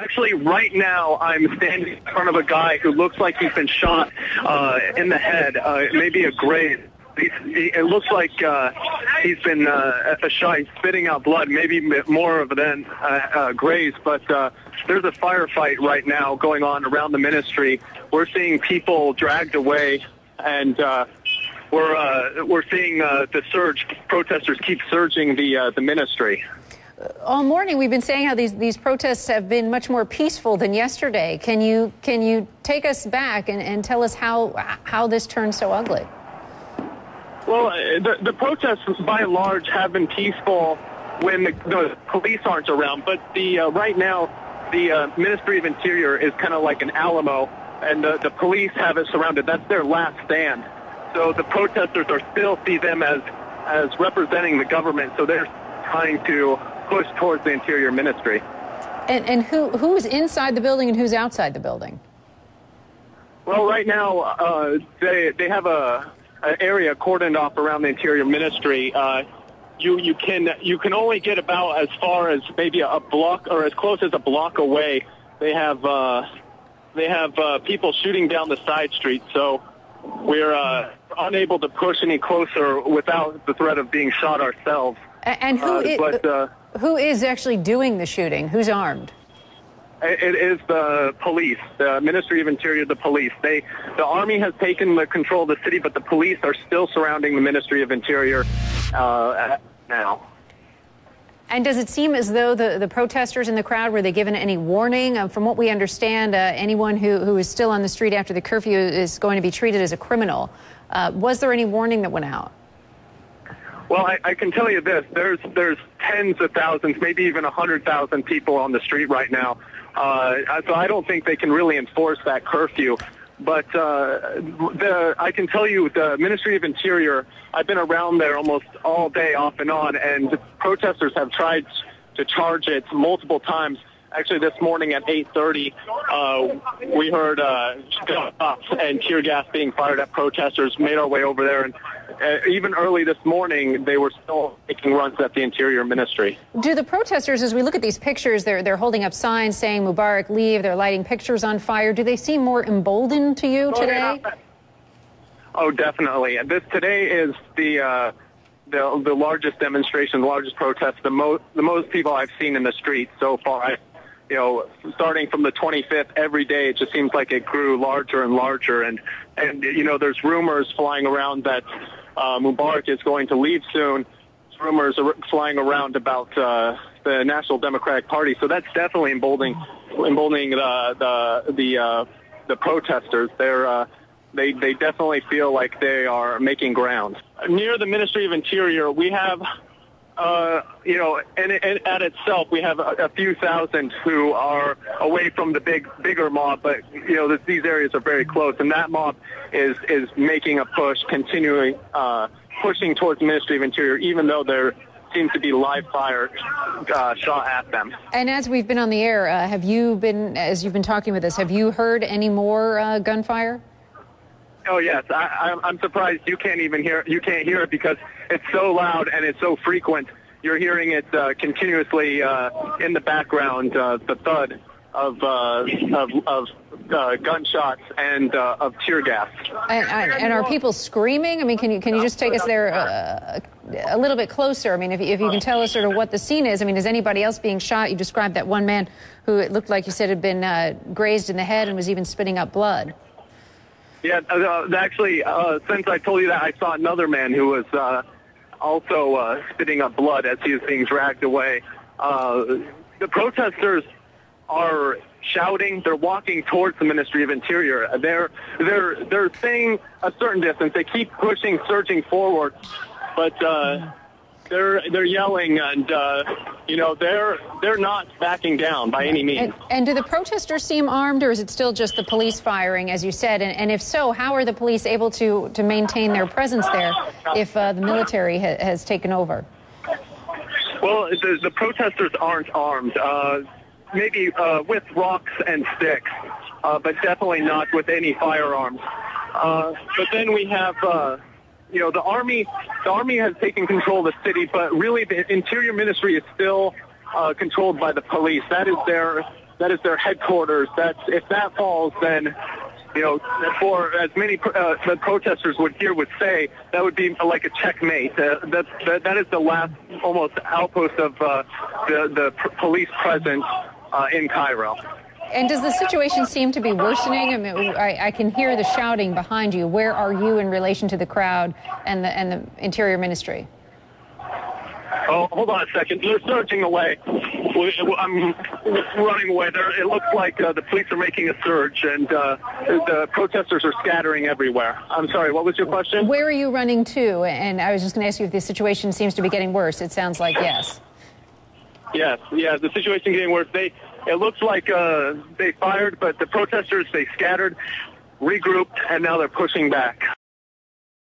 Actually, right now, I'm standing in front of a guy who looks like he's been shot in the head, maybe a graze. It looks like he's been shot, spitting out blood, maybe more of it than graze. But there's a firefight right now going on around the ministry. We're seeing people dragged away, and we're seeing the surge. Protesters keep surging the ministry. All morning we've been saying how these protests have been much more peaceful than yesterday. Can you take us back and tell us how this turned so ugly? Well, the protests by and large have been peaceful when the police aren't around. But right now the Ministry of Interior is kind of like an Alamo, and the police have it surrounded. That's their last stand. So the protesters still see them as representing the government. So they're trying to push towards the Interior Ministry. And who's inside the building and who's outside the building? Well, right now they have an area cordoned off around the Interior Ministry. You can only get about as far as maybe a block or as close as a block away. They have people shooting down the side streets, so we're unable to push any closer without the threat of being shot ourselves. And who is actually doing the shooting? Who's armed? It is the police, the Ministry of Interior, the police. The Army has taken the control of the city, but the police are still surrounding the Ministry of Interior now. And does it seem as though the protesters in the crowd, were they given any warning? From what we understand, anyone who is still on the street after the curfew is going to be treated as a criminal. Was there any warning that went out? Well, I can tell you this. There's tens of thousands, maybe even 100,000 people on the street right now. So I don't think they can really enforce that curfew. But I can tell you the Ministry of Interior, I've been around there almost all day off and on, and protesters have tried to charge it multiple times. Actually, this morning at 8:30, we heard shots and tear gas being fired at protesters. Made our way over there, and even early this morning, they were still making runs at the Interior Ministry. Do the protesters, as we look at these pictures, they're holding up signs saying Mubarak leave, they're lighting pictures on fire. Do they seem more emboldened to you today? Oh, definitely. And today is the largest demonstration, the largest protest, the most people I've seen in the streets so far. Starting from the 25th, every day it just seems like it grew larger and larger. And there's rumors flying around that Mubarak is going to leave soon. Rumors are flying around about the National Democratic Party. So that's definitely emboldening the protesters. They definitely feel like they are making ground. Near the Ministry of Interior, we have and at itself, we have a few thousand who are away from the bigger mob, but these areas are very close, and that mob is making a push, continuing pushing towards the Ministry of Interior, even though there seems to be live fire shot at them. And as we've been on the air, as you've been talking with us, have you heard any more gunfire? Oh yes, I'm surprised you can't hear it because it's so loud and it's so frequent. You're hearing it continuously in the background, the thud of gunshots and of tear gas. And are people screaming? I mean, can you just take us there a little bit closer? I mean, if you can tell us sort of what the scene is. I mean, is anybody else being shot? You described that one man who it looked like you said had been grazed in the head and was even spitting up blood. Yeah, actually, since I told you that, I saw another man who was also spitting up blood as he was being dragged away. The protesters are shouting. They're walking towards the Ministry of Interior. They're staying a certain distance. They keep pushing, surging forward, but they're yelling, and they're not backing down by any means. And do the protesters seem armed, or is it still just the police firing, as you said? And if so, how are the police able to maintain their presence there if the military has taken over? Well, the protesters aren't armed. Maybe with rocks and sticks, but definitely not with any firearms. But then we have. The army has taken control of the city, but really the Interior Ministry is still controlled by the police. That is That is their headquarters. If that falls, then, you know, for as many the protesters would say, that would be like a checkmate. That is the last almost outpost of the police presence in Cairo. And does the situation seem to be worsening? I mean, I can hear the shouting behind you. Where are you in relation to the crowd and the Interior Ministry? Oh, hold on a second. They're surging away. I'm running away. It looks like the police are making a surge, and the protesters are scattering everywhere. I'm sorry, what was your question? Where are you running to? And I was just going to ask you if the situation seems to be getting worse. It sounds like yes. Yes, the situation getting worse. It looks like they fired, but the protesters, they scattered, regrouped, and now they're pushing back.